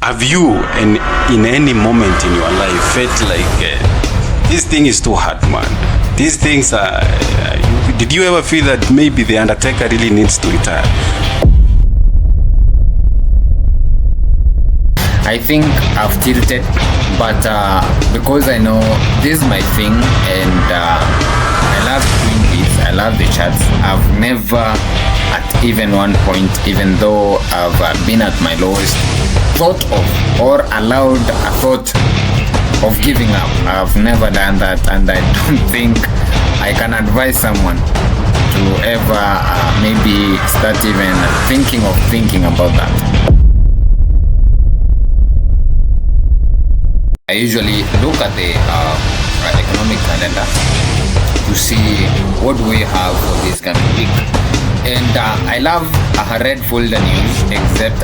have you in any moment in your life felt like this thing is too hard, man? These things are. Did you ever feel that maybe the Undertaker really needs to retire? I think I've tilted, but because I know this is my thing and I love doing this, I love the charts. I've never at even one point, even though I've been at my lowest, thought of or allowed a thought of giving up. I've never done that, and I don't think I can advise someone to ever maybe start even thinking about that. I usually look at the economic calendar to see what we have for this coming week, and I love a red folder news, except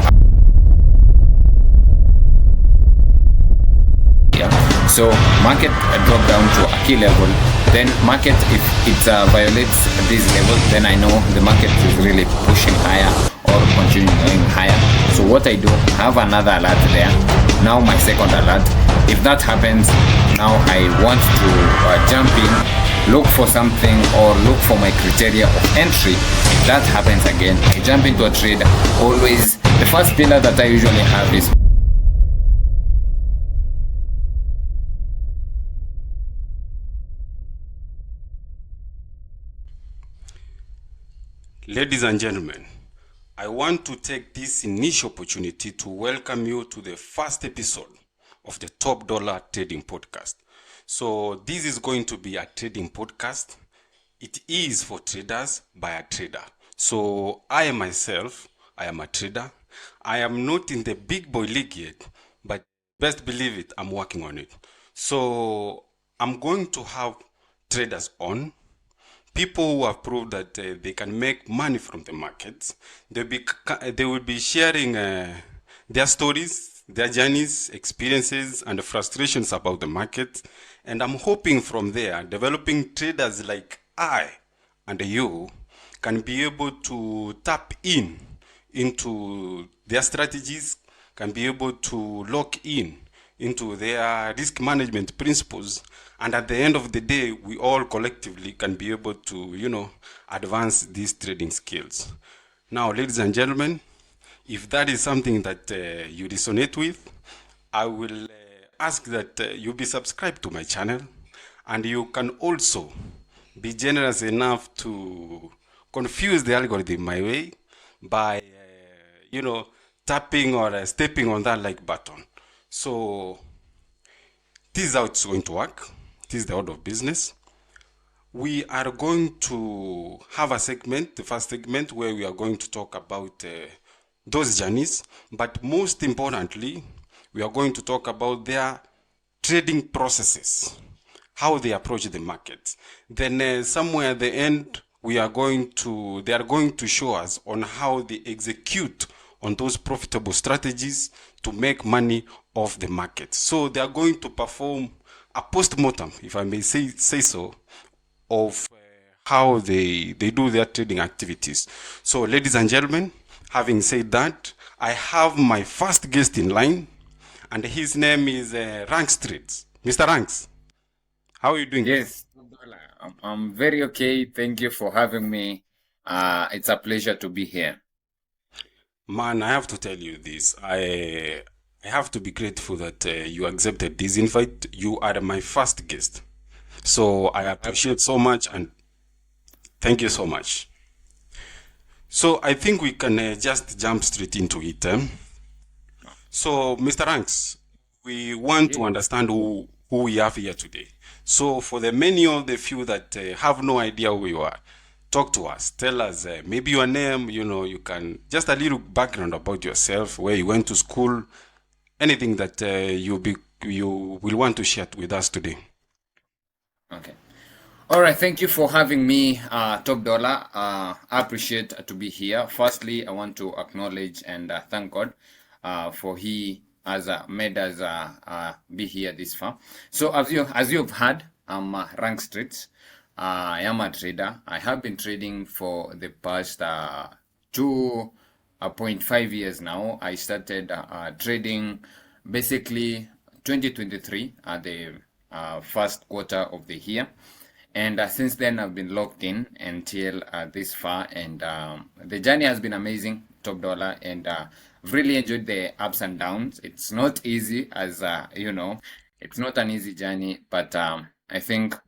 so market drop down to a key level. Then market, if it violates this level, then I know the market is really pushing higher or continuing higher. So what I do, have another alert there. Now my second alert. If that happens, now I want to jump in, look for something or look for my criteria of entry. If that happens again, I jump into a trade. Always the first pillar that I usually have is Ladies and gentlemen, I want to take this initial opportunity to welcome you to the first episode of the TopDollar Trading Podcast. So this is going to be a trading podcast. It is for traders by a trader. So I myself, I am a trader. I am not in the big boy league yet, but best believe it, I'm working on it. So I'm going to have traders on, people who have proved that they can make money from the markets. They will be sharing their stories, their journeys, experiences, and frustrations about the market. And I'm hoping from there, developing traders like I and you can be able to tap into their strategies, can be able to lock in into their risk management principles, and at the end of the day, we all collectively can be able to, advance these trading skills. Now, ladies and gentlemen, if that is something that you resonate with, I will ask that you be subscribed to my channel, and you can also be generous enough to confuse the algorithm my way by, tapping or stepping on that like button. So this is how it's going to work. This is the order of business. We are going to have a segment, the first segment, where we are going to talk about those journeys, but most importantly, we are going to talk about their trading processes, how they approach the market. Then somewhere at the end, they are going to show us on how they execute on those profitable strategies to make money off the market. So they are going to perform a post-mortem, if I may say so, of how they do their trading activities. So ladies and gentlemen, having said that, I have my first guest in line, and his name is RanksTrades. Mr. Ranks, how are you doing? Yes, I'm very okay. Thank you for having me. It's a pleasure to be here. Man, I have to tell you this. I have to be grateful that you accepted this invite. You are my first guest. So I appreciate so much, and thank you so much. So I think we can just jump straight into it. So, Mr. Ranks, we want to understand who we have here today. So for the many of the few that have no idea who you are, talk to us. Tell us maybe your name, you can, just a little background about yourself, where you went to school, anything that you will want to share with us today. Okay. All right. Thank you for having me, Top Dollar. I appreciate to be here. Firstly, I want to acknowledge and thank God for He has made us be here this far. So as you've heard, I'm RanksTrades. I am a trader. I have been trading for the past 2 0.5 years now. I started trading basically 2023 at the first quarter of the year. And since then, I've been locked in until this far. And the journey has been amazing, top dollar. And I've really enjoyed the ups and downs. It's not easy, as it's not an easy journey. But I think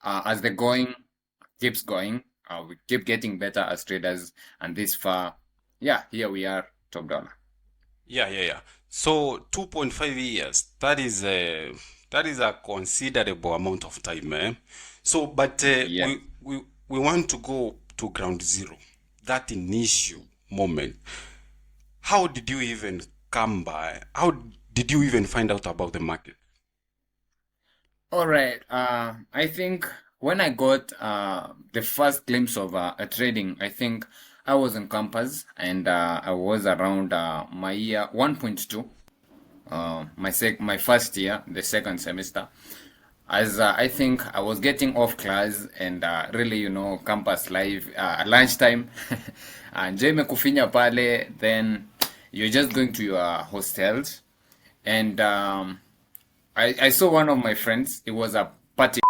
as the going keeps going, we keep getting better as traders. And this far, yeah, here we are, top dollar. Yeah. So 2.5 years, that is a considerable amount of time, eh? So, but Yeah. we want to go to ground zero, that initial moment. How did you even come by? How did you even find out about the market? All right. I think when I got the first glimpse of trading, I think I was in campus and I was around my year 1.2, my first year, the second semester. As I think I was getting off class and really, campus life, lunchtime, and Jamie kufinya pale, then you're just going to your hostels. And I saw one of my friends. It was a party,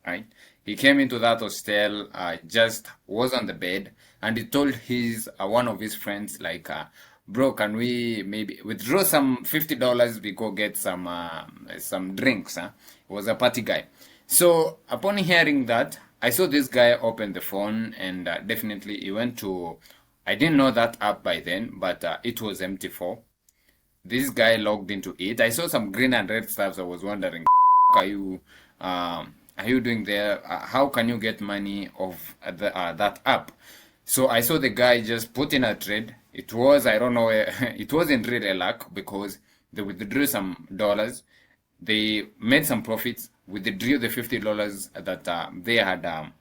right? He came into that hostel, just was on the bed, and he told his one of his friends, like, bro, can we maybe withdraw some $50? We go get some drinks. Huh? He was a party guy. So upon hearing that, I saw this guy open the phone, and definitely he went to. I didn't know that app by then, but it was MT4. This guy logged into it. I saw some green and red stuff. I was wondering, are you doing there? How can you get money off that app? So I saw the guy just put in a trade. It was, I don't know, it wasn't really luck because they withdrew some dollars. They made some profits, withdrew the $50 that they had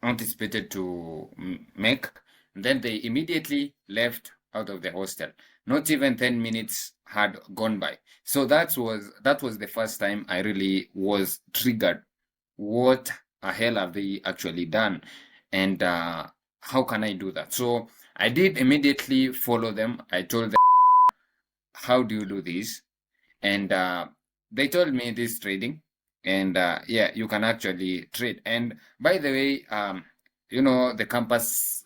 anticipated to make. Then they immediately left out of the hostel. Not even 10 minutes had gone by. So that was the first time I really was triggered. What the hell have they actually done? And how can I do that? So I did immediately follow them. I told them, how do you do this? And they told me this trading. And yeah, you can actually trade. And by the way, the campus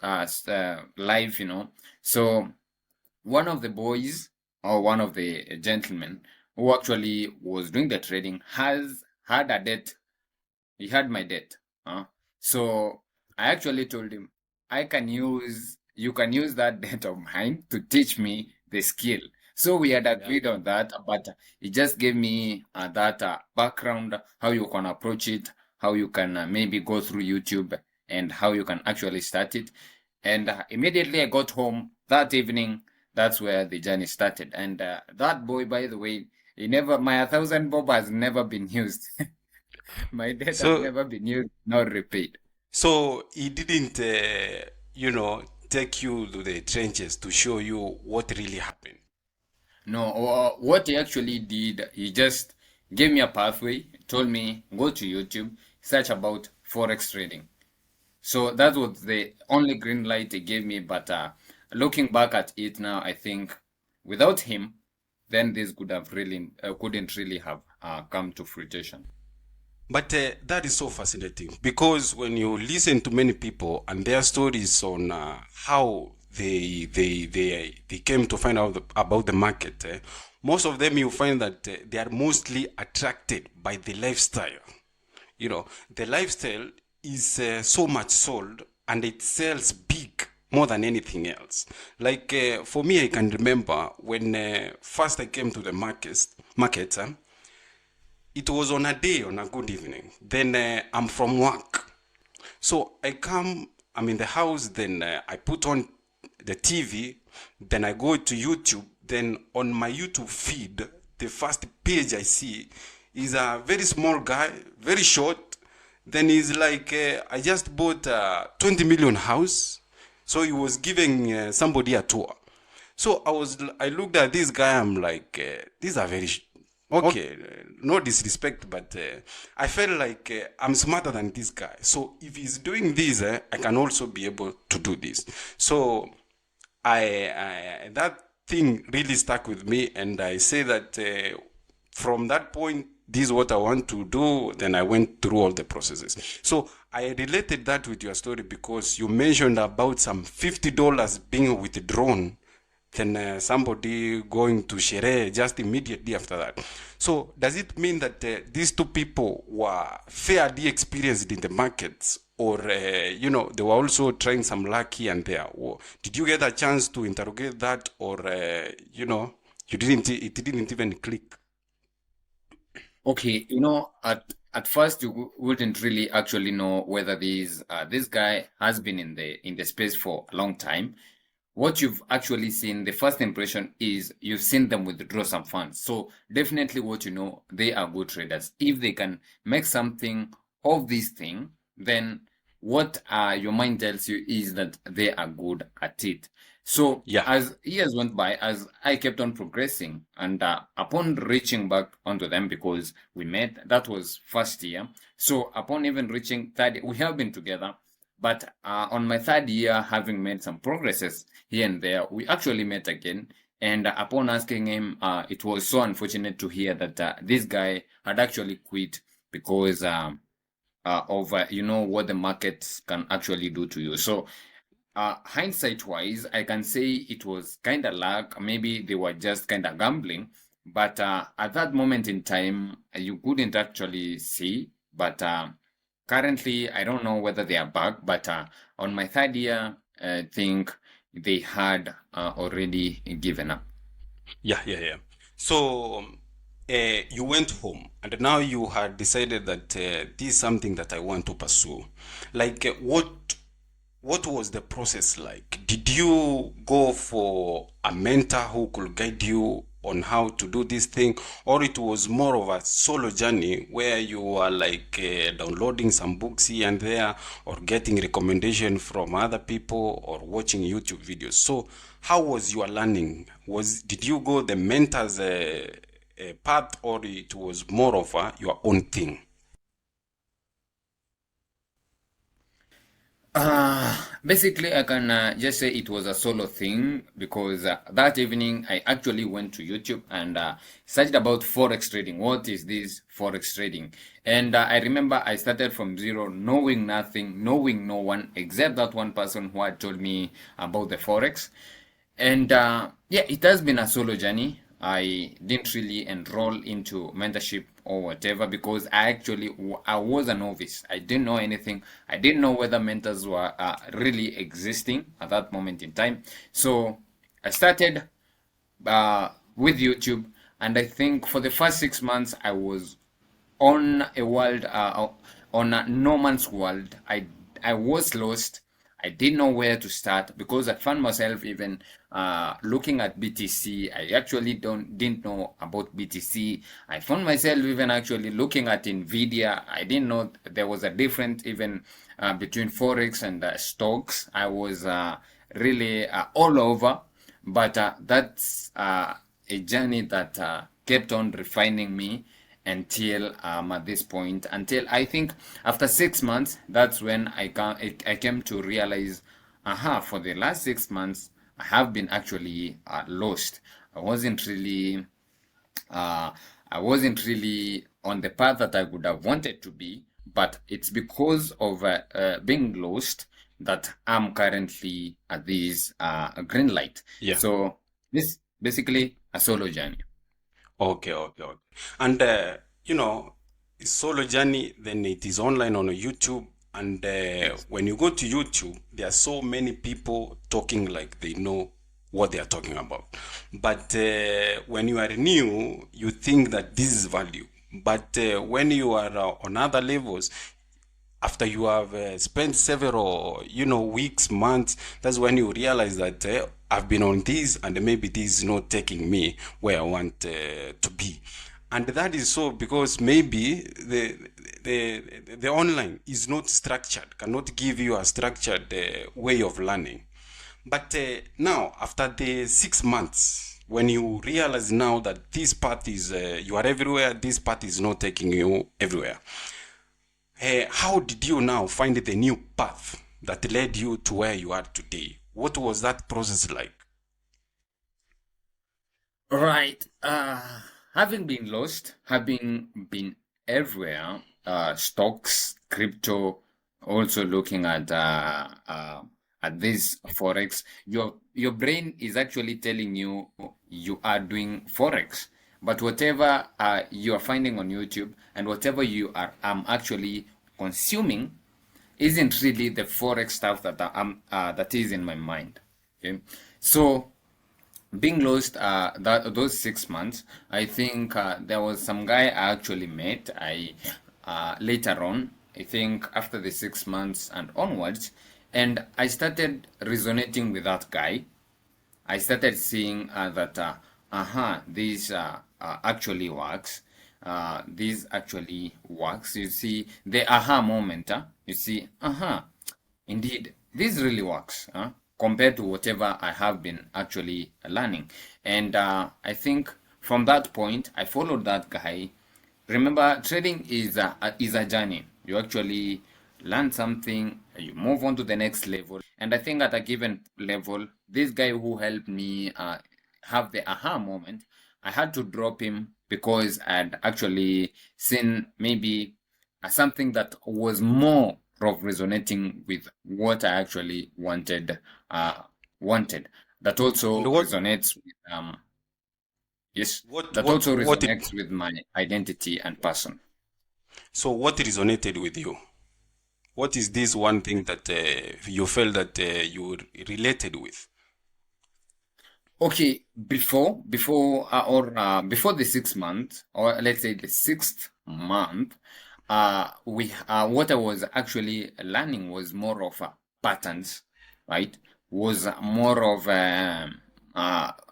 live, so one of the boys or one of the gentlemen who actually was doing the trading had a debt. He had my debt. So I actually told him, you can use that debt of mine to teach me the skill. So we had agreed on that, but he just gave me that background, how you can approach it, how you can maybe go through YouTube, and how you can actually start it. And immediately I got home that evening. That's where the journey started. And that boy, by the way, my 1,000 bob has never been used. My debt has never been used, nor repaid. So he didn't, take you to the trenches to show you what really happened. No, what he actually did, he just gave me a pathway, told me, go to YouTube, search about Forex trading. So that was the only green light he gave me. But looking back at it now, I think without him, then this couldn't really have come to fruition. But that is so fascinating because when you listen to many people and their stories on how they came to find out about the market, most of them you find that they are mostly attracted by the lifestyle. The lifestyle is so much sold and it sells big more than anything else. Like for me, I can remember when first I came to the market. It was on a day, on a good evening. Then I'm from work. So I'm in the house, then I put on the TV, then I go to YouTube. Then on my YouTube feed, the first page I see is a very small guy, very short. Then he's like, I just bought a 20 million house. So he was giving somebody a tour. So I looked at this guy, I'm like, these are very okay, no disrespect, but I felt like I'm smarter than this guy. So if he's doing this, I can also be able to do this. So that thing really stuck with me, and I say that from that point, this is what I want to do. Then I went through all the processes. So I related that with your story because you mentioned about some $50 being withdrawn, then somebody going to Shere just immediately after that. So does it mean that these two people were fairly experienced in the markets, or they were also trying some luck here and there? Or did you get a chance to interrogate that, or you didn't? It didn't even click. Okay, at first you wouldn't really actually know whether this guy has been in the space for a long time. What you've actually seen, the first impression is you've seen them withdraw some funds. So definitely what you know, they are good traders. If they can make something of this thing, then what your mind tells you is that they are good at it. So Yeah. as years went by, as I kept on progressing, and upon reaching back onto them, because we met, that was first year. So upon even reaching third, we have been together. But on my third year, having made some progresses here and there, we actually met again. And upon asking him, it was so unfortunate to hear that this guy had actually quit because of what the markets can actually do to you. So hindsight wise, I can say it was kind of luck. Maybe they were just kind of gambling. But at that moment in time, you couldn't actually see. But currently, I don't know whether they are back. But on my third year, I think they had already given up. Yeah. So you went home, and now you had decided that this is something that I want to pursue. Like, what was the process like? Did you go for a mentor who could guide you on how to do this thing, or it was more of a solo journey where you were like downloading some books here and there, or getting recommendation from other people, or watching YouTube videos? So how was your learning? Did you go the mentor's path, or it was more of your own thing? Basically, I can just say it was a solo thing because that evening I actually went to YouTube and searched about Forex trading. What is this Forex trading? And I remember I started from zero, knowing nothing, knowing no one except that one person who had told me about the Forex. And yeah, it has been a solo journey. I didn't really enroll into mentorship or whatever because I was a novice. I didn't know anything. I didn't know whether mentors were really existing at that moment in time. So I started with YouTube, and I think for the first 6 months I was on a world, on a no man's world. I was lost. I didn't know where to start because I found myself even looking at BTC. I actually didn't know about BTC. I found myself even actually looking at Nvidia. I didn't know there was a difference even between Forex and stocks. I was really all over, but that's a journey that kept on refining me until at this point, until I think after 6 months, that's when I came to realize, for the last 6 months I have been actually lost. I wasn't really on the path that I would have wanted to be, but it's because of being lost that I'm currently at this green light. Yeah. So this basically a solo journey. Okay. And solo journey, then it is online on YouTube. And when you go to YouTube, there are so many people talking like they know what they are talking about. But when you are new, you think that this is value. But when you are on other levels, after you have spent several weeks, months, that's when you realize that I've been on this, and maybe this is not taking me where I want to be. And that is so because maybe the online is not structured, cannot give you a structured way of learning. But now, after the 6 months, when you realize now that this path is you are everywhere, this path is not taking you everywhere, how did you now find the new path that led you to where you are today? What was that process like? Right. Having been lost, having been everywhere, stocks, crypto, also looking at this forex, your brain is actually telling you you are doing forex. But whatever you are finding on YouTube and whatever you are actually consuming isn't really the forex stuff that is in my mind. Okay, so being lost those 6 months, I think there was some guy I actually met. I later on, I think after the 6 months and onwards, and I started resonating with that guy. I started seeing that this actually works. This actually works. You see the aha moment. You see, indeed, this really works compared to whatever I have been actually learning. And I think from that point, I followed that guy. Remember, trading is a journey. You actually learn something, you move on to the next level. And I think at a given level, this guy who helped me have the aha moment, I had to drop him because I'd actually seen maybe something that was more of resonating with what I actually uh, wanted. That And also what resonates with yes, what that what also what it, resonates with my identity and person. so what resonated with you? What is this one thing that you felt that you related with? Okay, before the 6 months, or let's say the sixth month, we what I was actually learning was more of patterns, right? Was more of uh,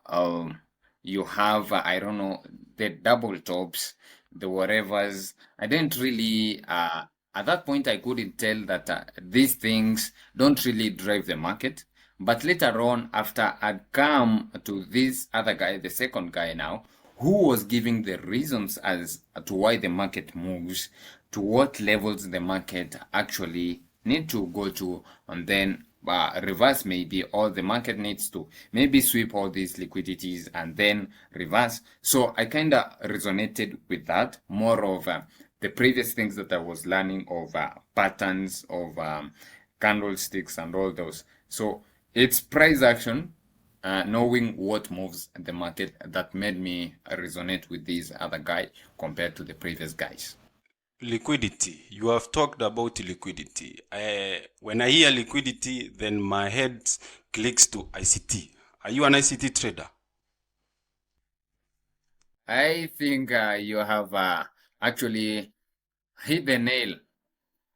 um, you have I don't know, the double tops, the whatevers. I didn't really at that point I couldn't tell that these things don't really drive the market. But later on, after I'd come to this other guy, the second guy now, who was giving the reasons as to why the market moves, to what levels the market actually need to go to, and then reverse maybe, or the market needs to maybe sweep all these liquidities and then reverse. So I kind of resonated with that more of the previous things that I was learning of patterns of candlesticks and all those. So it's price action, knowing what moves the market that made me resonate with this other guy compared to the previous guys. Liquidity. You have talked about liquidity. When I hear liquidity, then my head clicks to ICT. Are you an ICT trader? I think you have actually hit the nail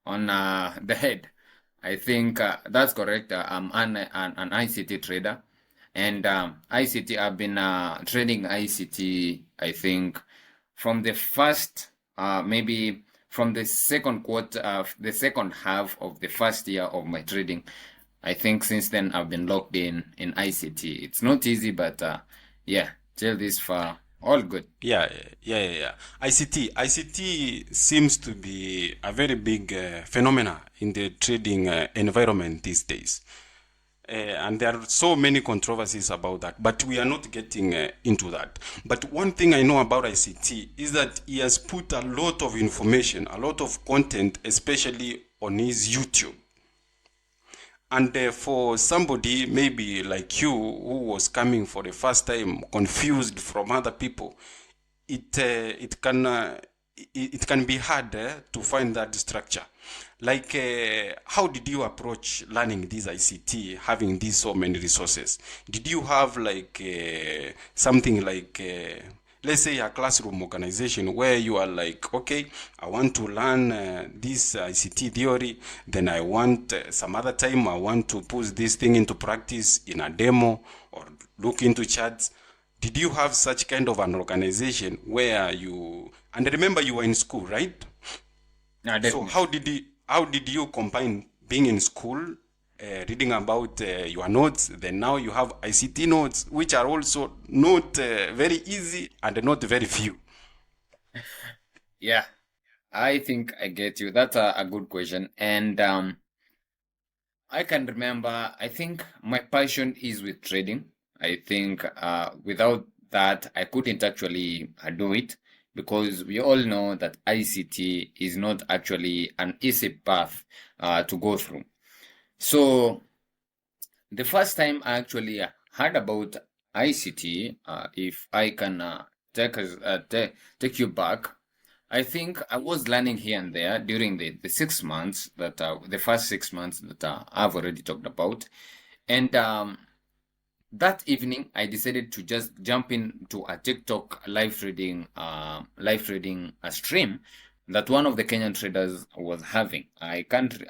on the head. I think that's correct. I'm an ICT trader, and ICT, I've been trading ICT, I think, from the first, maybe from the second quarter, the second half of the first year of my trading. I think since then I've been locked in ICT. It's not easy, but yeah, till this far, all good. Yeah. ICT seems to be a very big phenomena in the trading environment these days. And there are so many controversies about that, but we are not getting into that. But one thing I know about ICT is that he has put a lot of information, a lot of content, especially on his YouTube. And for somebody maybe like you who was coming for the first time, confused from other people, it can be hard to find that structure. Like, how did you approach learning this ICT, having these so many resources? Did you have like something like let's say a classroom organization where you are like, okay, I want to learn this ICT theory, then I want some other time I want to put this thing into practice in a demo or look into charts? Did you have such kind of an organization where you, and remember you were in school, right? So Definitely. how did you combine being in school, reading about your notes, then now you have ICT notes, which are also not very easy and not very few. Yeah, I think I get you. That's a good question. And I can remember, I think my passion is with trading. I think without that I couldn't actually do it because we all know that ICT is not actually an easy path to go through. So the first time I actually heard about ICT, if I can take you back, I think I was learning here and there during the 6 months that the first 6 months that I've already talked about, and that evening I decided to just jump into a TikTok live trading stream that one of the Kenyan traders was having. I can't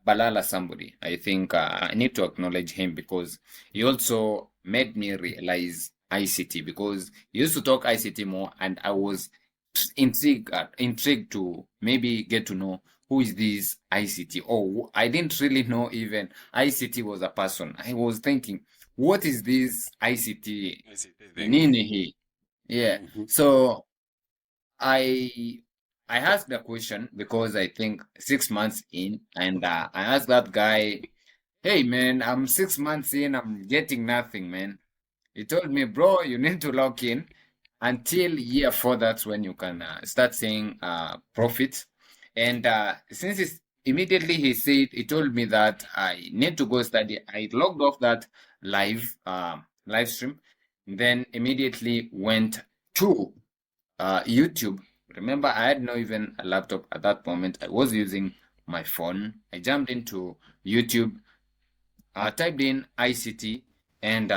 Balala somebody. I think I need to acknowledge him because he also made me realize ICT because he used to talk ICT more, and I was intrigued to maybe get to know who is this ICT. Oh, I didn't really know even ICT was a person. I was thinking, what is this ICT? Nini hii? Yeah. So I I asked the question because I think 6 months in, and I asked that guy, "Hey man, I'm 6 months in, I'm getting nothing, man." He told me, "Bro, you need to lock in until year four. That's when you can start seeing profits." And since it's immediately he told me that I need to go study. I logged off that live stream, then immediately went to YouTube. Remember, I had no even a laptop at that moment. I was using my phone. I jumped into YouTube, typed in ICT, and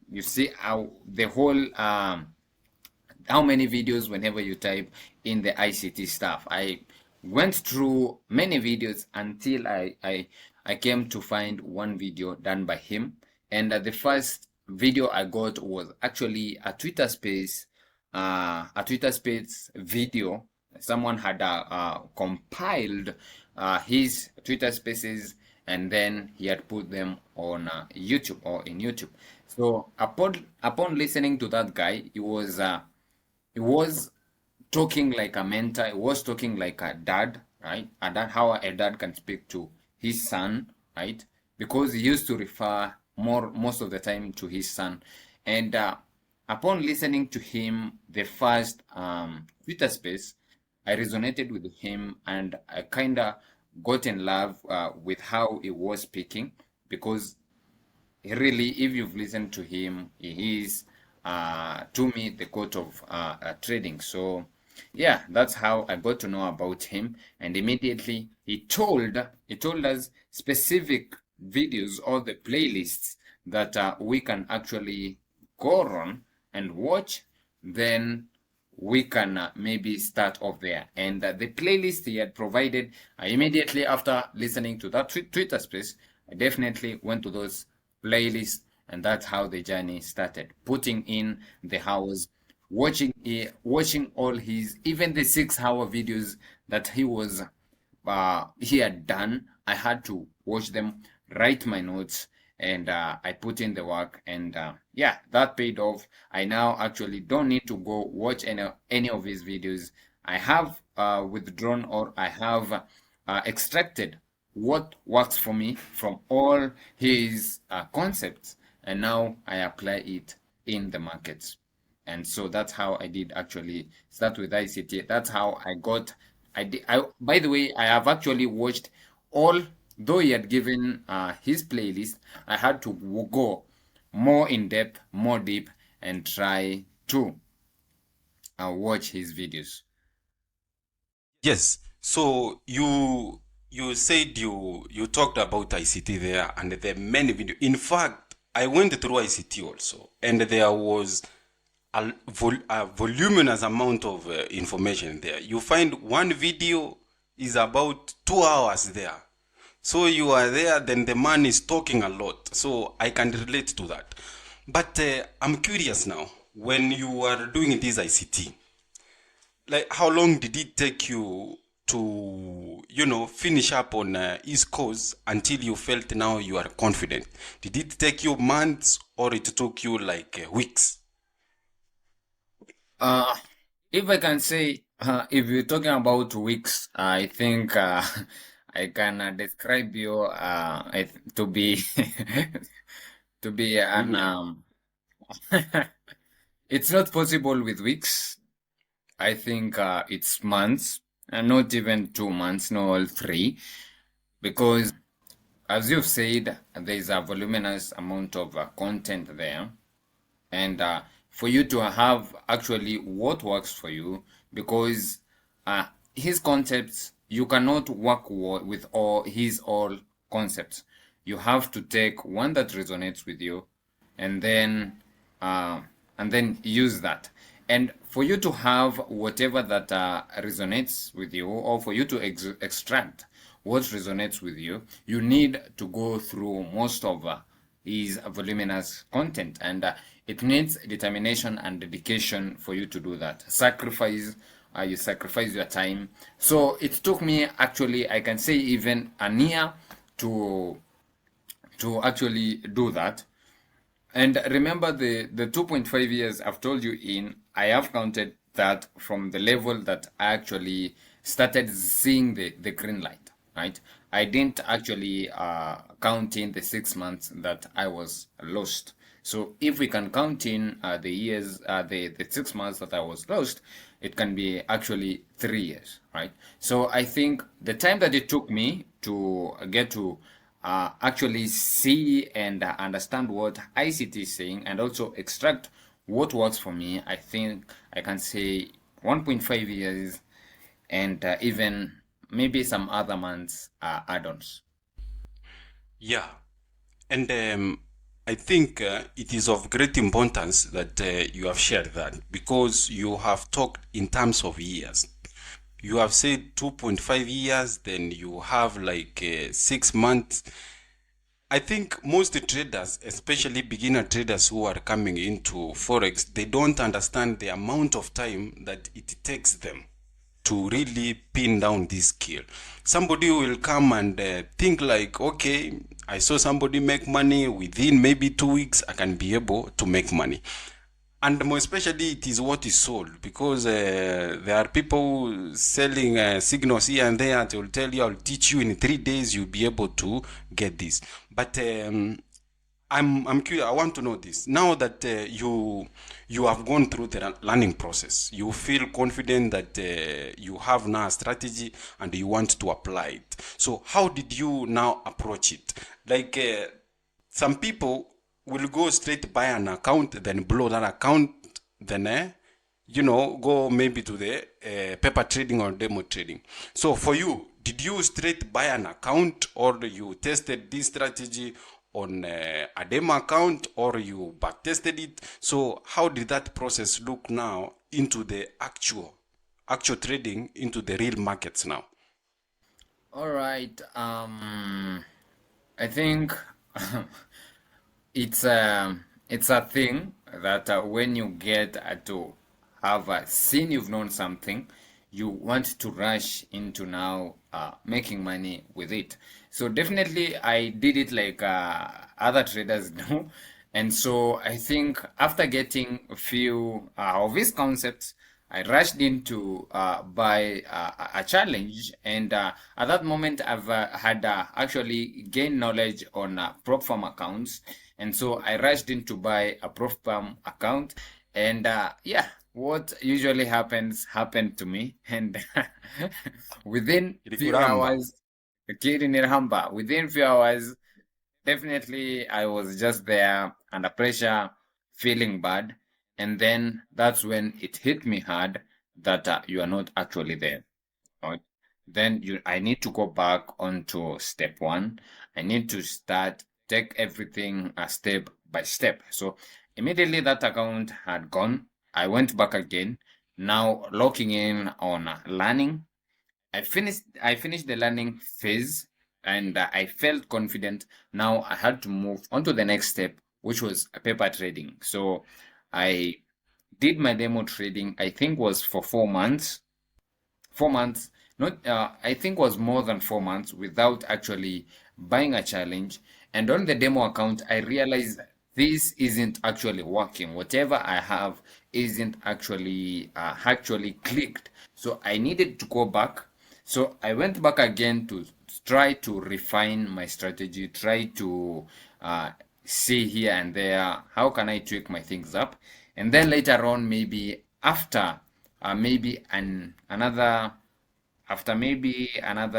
you see how the whole how many videos whenever you type in the ICT stuff. I went through many videos until I came to find one video done by him, and the first video I got was actually a Twitter Space video. Someone had compiled his Twitter Spaces, and then he had put them on YouTube or in YouTube. So upon listening to that guy, he was talking like a mentor. He was talking like a dad, right? And that how a dad can speak to his son, right? Because he used to refer most of the time to his son. And upon listening to him, the first Twitter space, I resonated with him, and I kind of got in love with how he was speaking because really, if you've listened to him, he is to me the goat of trading. So yeah, that's how I got to know about him, and immediately he told us specific videos or the playlists that we can actually go on and watch. Then we can maybe start off there. And the playlist he had provided immediately after listening to that Twitter space, I definitely went to those playlists, and that's how the journey started. Putting in the hours, watching all his, even the 6 hour videos that he had done. I had to watch them, write my notes, and I put in the work, and yeah, that paid off. I now actually don't need to go watch any of his videos. I have withdrawn, or I have extracted what works for me from all his concepts, and now I apply it in the markets. And so that's how I did actually start with ICT. That's how by the way, I have actually watched all, though he had given his playlist, I had to go more in depth, more deep, and try to watch his videos. Yes. So you said you talked about ICT there, and there are many videos. In fact, I went through ICT also, and there was a voluminous amount of information there. You find one video is about 2 hours there. So you are there, then the man is talking a lot. So I can relate to that. But I'm curious now, when you are doing this ICT, like how long did it take you to finish up on East Coast until you felt now you are confident? Did it take you months, or it took you like weeks? If I can say, if you're talking about weeks, I think I can describe you to be to be an It's not possible with weeks. I think it's months, and not even 2 months, no, all three, because as you've said, there's a voluminous amount of content there, and for you to have actually what works for you, because his concepts, you cannot work with all concepts. You have to take one that resonates with you, and then uh, use that. And for you to have whatever that resonates with you, or for you to extract what resonates with you, you need to go through most of his voluminous content, and it needs determination and dedication for you to do that. You sacrifice your time. So it took me, actually, I can say, even a year to actually do that. And remember, the 2.5 years I've told you I have counted that from the level that I actually started seeing the green light, right? I didn't actually count in the 6 months that I was lost. So if we can count in the years, the 6 months that I was lost, it can be actually 3 years, right? So I think the time that it took me to get to actually see and understand what ICT is saying, and also extract what works for me, I think I can say 1.5 years, and even maybe some other months add-ons. Yeah, and I think it is of great importance that you have shared that, because you have talked in terms of years. You have said 2.5 years, then you have like 6 months. I think most traders, especially beginner traders who are coming into Forex, they don't understand the amount of time that it takes them to really pin down this skill. Somebody will come and think like, okay, I saw somebody make money within maybe 2 weeks, I can be able to make money. And more especially, it is what is sold, because there are people selling signals here and there. They will tell you, I'll teach you in 3 days, you'll be able to get this. But I'm curious. I want to know this. Now that you have gone through the learning process, you feel confident that you have now a strategy and you want to apply it. So how did you now approach it? Like some people will go straight buy an account, then blow that account, then go maybe to the paper trading or demo trading. So for you, did you straight buy an account, or you tested this strategy on a demo account, or you back tested it? So how did that process look now into the actual trading into the real markets now? All right. I think it's a thing that when you get to have seen you've known something, you want to rush into now making money with it. So definitely I did it like other traders do. And so I think after getting a few of these concepts, I rushed in to buy a challenge, and at that moment, I've had actually gained knowledge on prop firm accounts, and so I rushed in to buy a prop firm account, and yeah, what usually happened to me, and within few Ilikuramba. hours, kid in Irhamba, within few hours, definitely I was just there under pressure, feeling bad. And then that's when it hit me hard that you are not actually there. Right? Then I need to go back onto step one. I need to take everything step by step. So immediately that account had gone, I went back again, now locking in on learning. I finished the learning phase, and I felt confident. Now I had to move on to the next step, which was paper trading. So I did my demo trading, I think was for 4 months. 4 months, not I think was more than 4 months without actually buying a challenge. And on the demo account, I realized this isn't actually working. Whatever I have isn't actually clicked. So I needed to go back. So I went back again to try to refine my strategy, try to see here and there, how can I tweak my things up? And then later on, maybe after another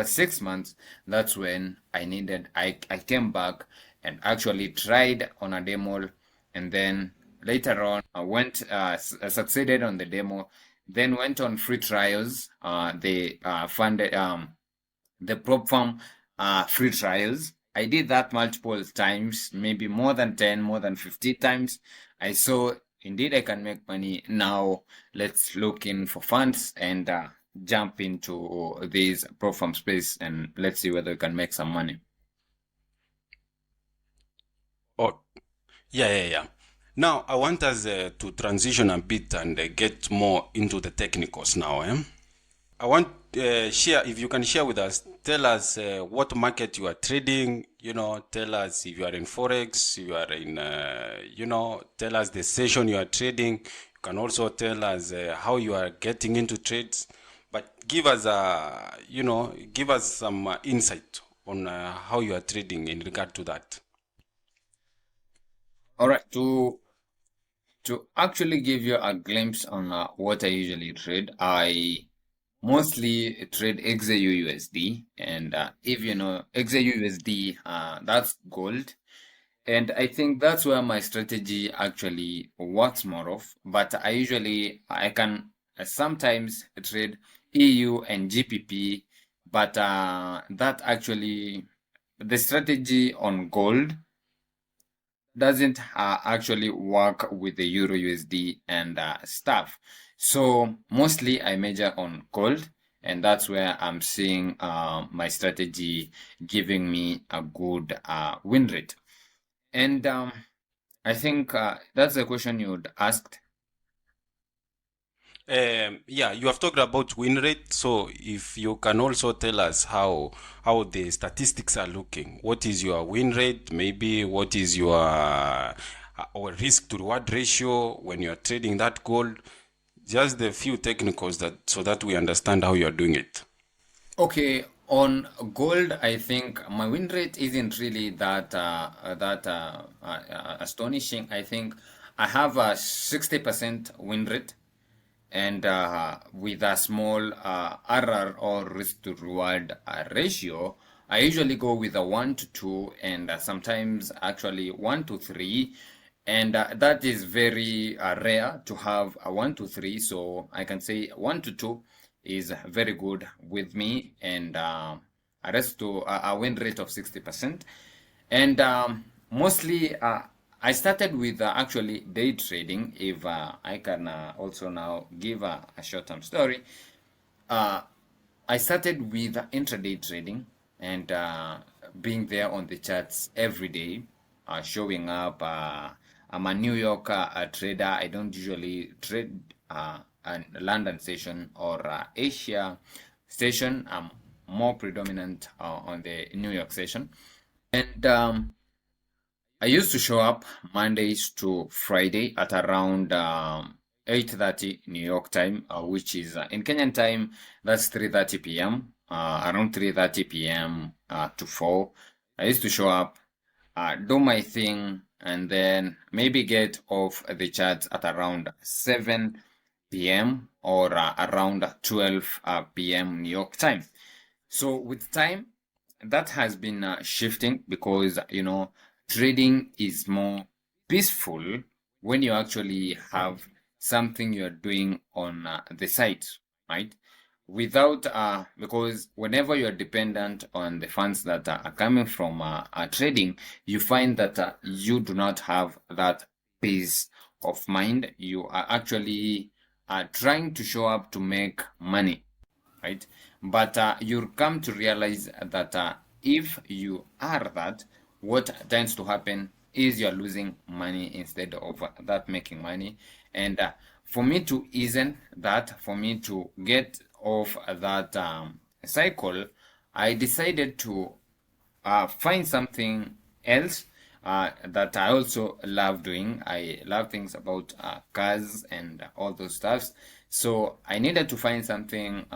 6 months, that's when I came back and actually tried on a demo, and then later on I went succeeded on the demo, then went on free trials. They funded the prop firm free trials. I did that multiple times, maybe more than 10, more than 50 times. I saw indeed I can make money. Now let's look in for funds and jump into this prop firm space, and let's see whether we can make some money. Oh, yeah. Now, I want us to transition a bit and get more into the technicals now. I want share, if you can share with us, tell us what market you are trading, tell us if you are in Forex, if you are in, tell us the session you are trading. You can also tell us how you are getting into trades, but give us some insight on how you are trading in regard to that. All right, to actually give you a glimpse on what I usually trade, I mostly trade XAUUSD, and if you know XAUUSD, that's gold, and I think that's where my strategy actually works more of. But I can sometimes trade EU and GPP, but that actually the strategy on gold doesn't actually work with the Euro USD and stuff. So mostly I measure on gold, and that's where I'm seeing my strategy giving me a good win rate. And I think that's the question you'd asked. Yeah, you have talked about win rate. So if you can also tell us how the statistics are looking. What is your win rate? Maybe what is your or risk to reward ratio when you are trading that gold? Just the few technicals so that we understand how you are doing it. Okay, on gold, I think my win rate isn't really that astonishing. I think I have a 60% win rate, and with a small RR, or risk to reward ratio. I usually go with a 1 to 2, and sometimes actually 1 to 3, and that is very rare to have a 1 to 3, so I can say 1 to 2 is very good with me, and a win rate of 60%. And mostly I started with actually day trading. If I can also now give a short-term story, I started with intraday trading, and being there on the charts every day, showing up. I'm a New York trader. I don't usually trade a London session or Asia session. I'm more predominant on the New York session. And I used to show up Mondays to Friday at around 8:30 New York time, which is in Kenyan time, that's 3:30 p.m. Around 3:30 p.m. To 4. I used to show up, do my thing, and then maybe get off the charts at around 7 p.m. or around 12 p.m. New York time. So with time, that has been shifting, because trading is more peaceful when you actually have something you're doing on the side, right? Without because whenever you're dependent on the funds that are coming from trading, you find that you do not have that peace of mind. You are actually trying to show up to make money, right? But you'll come to realize that if you are that, what tends to happen is you're losing money instead of that making money. And for me to easen that, for me to get off that cycle, I decided to find something else that I also love doing. I love things about cars and all those stuffs. So I needed to find something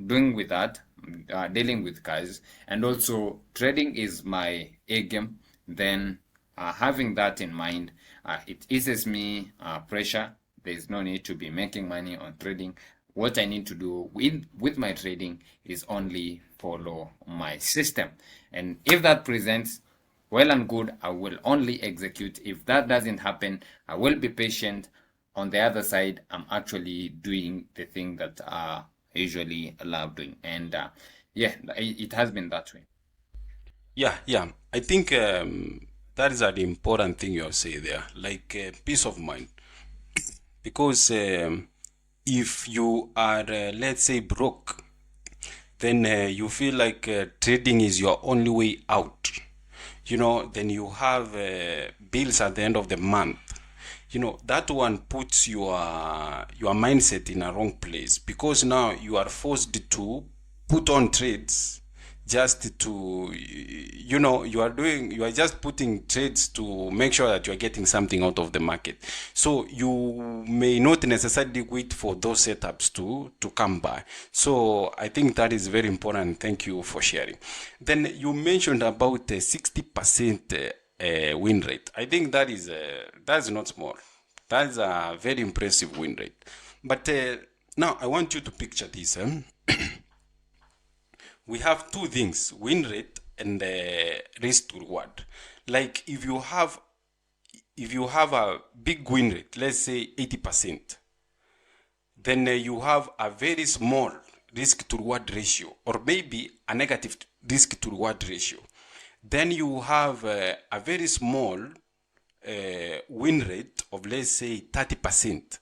doing with that, dealing with cars, and also trading is my A game. Then having that in mind, it eases me pressure. There's no need to be making money on trading. What I need to do with my trading is only follow my system. And if that presents, well and good, I will only execute. If that doesn't happen, I will be patient. On the other side, I'm actually doing the thing that I usually love doing. And yeah, it has been that way. Yeah. I think that is an important thing you say there, like peace of mind. Because if you are, let's say, broke, then you feel like trading is your only way out. Then you have bills at the end of the month. That one puts your mindset in a wrong place, because now you are forced to put on trades just to, you are just putting trades to make sure that you are getting something out of the market. So you may not necessarily wait for those setups to come by. So I think that is very important. Thank you for sharing. Then you mentioned about 60% win rate. I think that's not small. That's a very impressive win rate. But now I want you to picture this. We have two things: win rate and risk to reward. Like if you have a big win rate, let's say 80%, then you have a very small risk to reward ratio, or maybe a negative risk to reward ratio. Then you have a very small win rate of, let's say, 30%,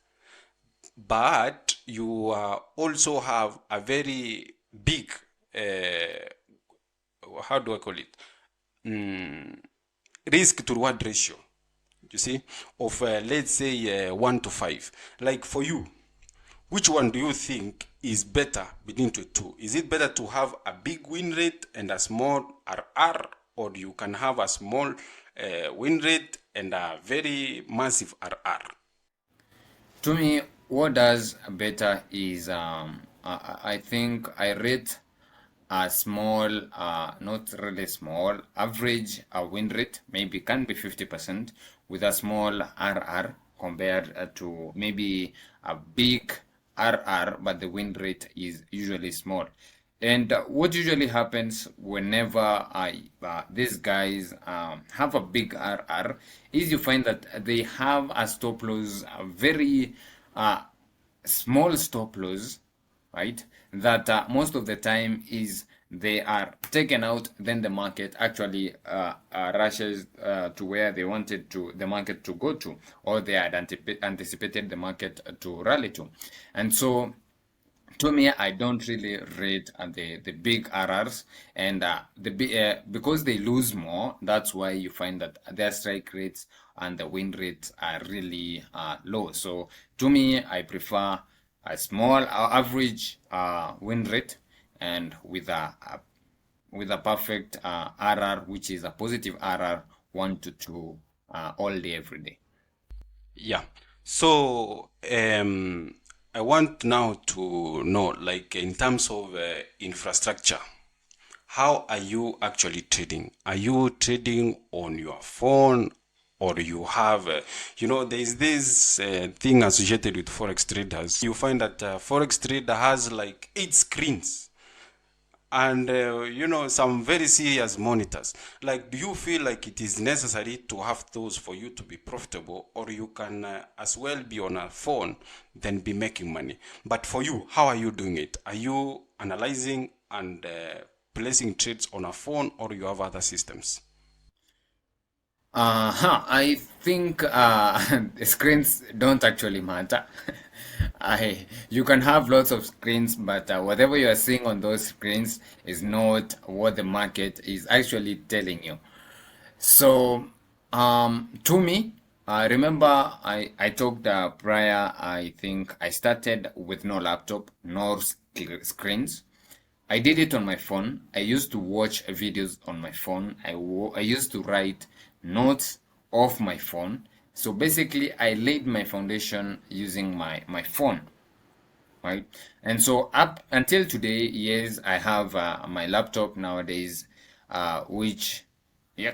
but you also have a very big how do I call it, risk to reward ratio, you see, of let's say 1 to 5. Like for you, which one do you think is better between the two? Is it better to have a big win rate and a small RR, or you can have a small win rate and a very massive RR? To me, what does better is I think I rate a small, not really small, average win rate, maybe can be 50%, with a small RR compared to maybe a big RR, but the win rate is usually small. And what usually happens whenever these guys have a big RR is you find that they have a stop loss, a very small stop loss, right? That most of the time is they are taken out, then the market actually rushes to where they wanted the market to go to, or they had anticipated the market to rally to. And so to me, I don't really rate the big RRs, and because they lose more, that's why you find that their strike rates and the win rates are really low. So to me, I prefer a small average win rate, and with a perfect RR, which is a positive RR, 1 to 2 all day, every day. Yeah. So I want now to know, like in terms of infrastructure, how are you actually trading? Are you trading on your phone, or you have, there is this thing associated with Forex traders. You find that Forex trader has like 8 screens and some very serious monitors. Like, do you feel like it is necessary to have those for you to be profitable, or you can as well be on a phone then be making money? But for you, how are you doing it? Are you analyzing and placing trades on a phone, or you have other systems? I think screens don't actually matter. You can have lots of screens, but whatever you are seeing on those screens is not what the market is actually telling you. So, to me, remember I talked prior. I think I started with no laptop, no screens. I did it on my phone. I used to watch videos on my phone. I used to write notes off my phone. So basically, I laid my foundation using my phone, right? And so up until today, yes, I have my laptop nowadays, which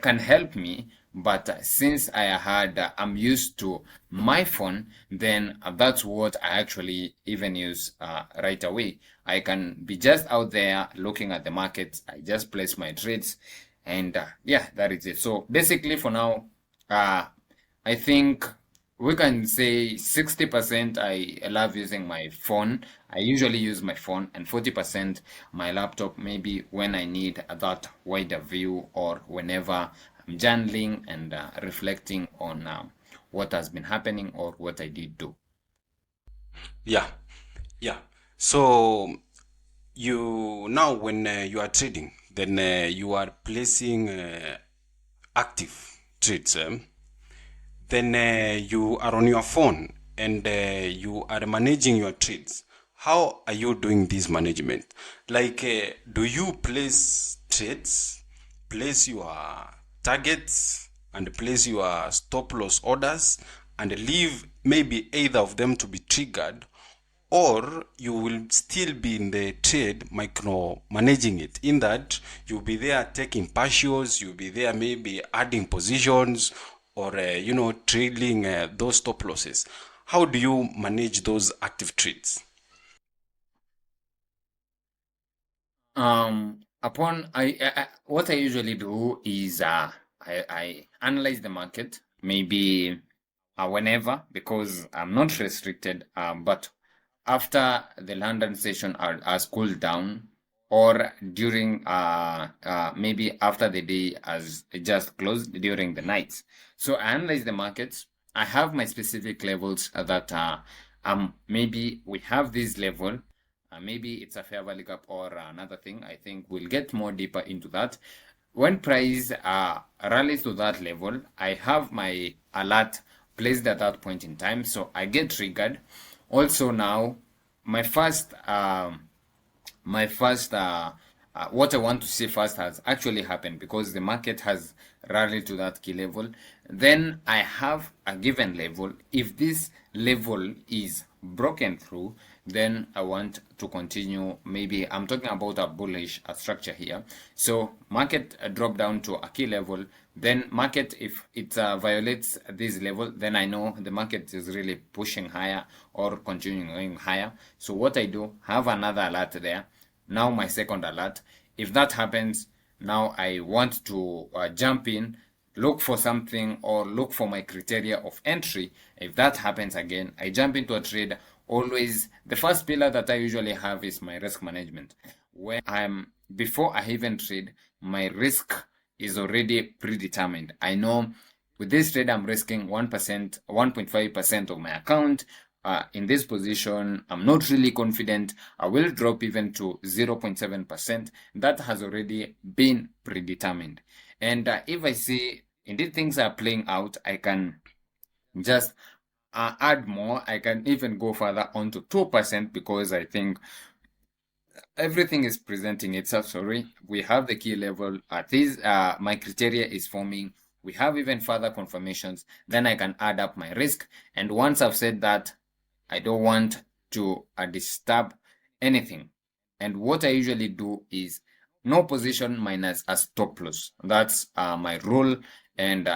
can help me, But since I'm used to my phone, then that's what I actually even use right away. I can be just out there looking at the markets. I just place my trades, and yeah, that is it. So basically, for now, I think we can say 60% I love using my phone. I usually use my phone, and 40% my laptop, maybe when I need that wider view or whenever I'm journaling and reflecting on what has been happening or what I did do. Yeah, yeah. So you now when you are trading, then you are placing active trades. Then you are on your phone and you are managing your trades. How are you doing this management? Like, do you place trades, place your targets, and place your stop loss orders, and leave maybe either of them to be triggered, or you will still be in the trade micro managing it, in that you'll be there taking partials, you'll be there maybe adding positions, or trailing those stop losses? How do you manage those active trades? What I usually do is I analyze the market, maybe whenever, because I'm not restricted. But after the London session has cooled down, or during maybe after the day has just closed during the night. So I analyze the markets. I have my specific levels that maybe we have this level. Maybe it's a fair value gap or another thing. I think we'll get more deeper into that. When price rallies to that level, I have my alert placed at that point in time, so I get triggered. Also now, my first what I want to see first has actually happened, because the market has rallied to that key level. Then I have a given level. If this level is broken through, then I want to continue. Maybe I'm talking about a bullish structure here. So market drop down to a key level. Then market, if it violates this level, then I know the market is really pushing higher or continuing going higher. So what I do, have another alert there. Now my second alert. If that happens, now I want to jump in, look for something, or look for my criteria of entry. If that happens again, I jump into a trade. Always, the first pillar that I usually have is my risk management. Before I even trade, my risk is already predetermined. I know with this trade, I'm risking 1%, 1.5% of my account. In this position, I'm not really confident. I will drop even to 0.7%. That has already been predetermined. And if I see indeed things are playing out, I can just add more. I can even go further on to 2%, because I think everything is presenting itself. Sorry, we have the key level. My criteria is forming. We have even further confirmations. Then I can add up my risk. And once I've said that, I don't want to disturb anything. And what I usually do is no position minus a stop loss. That's my rule, and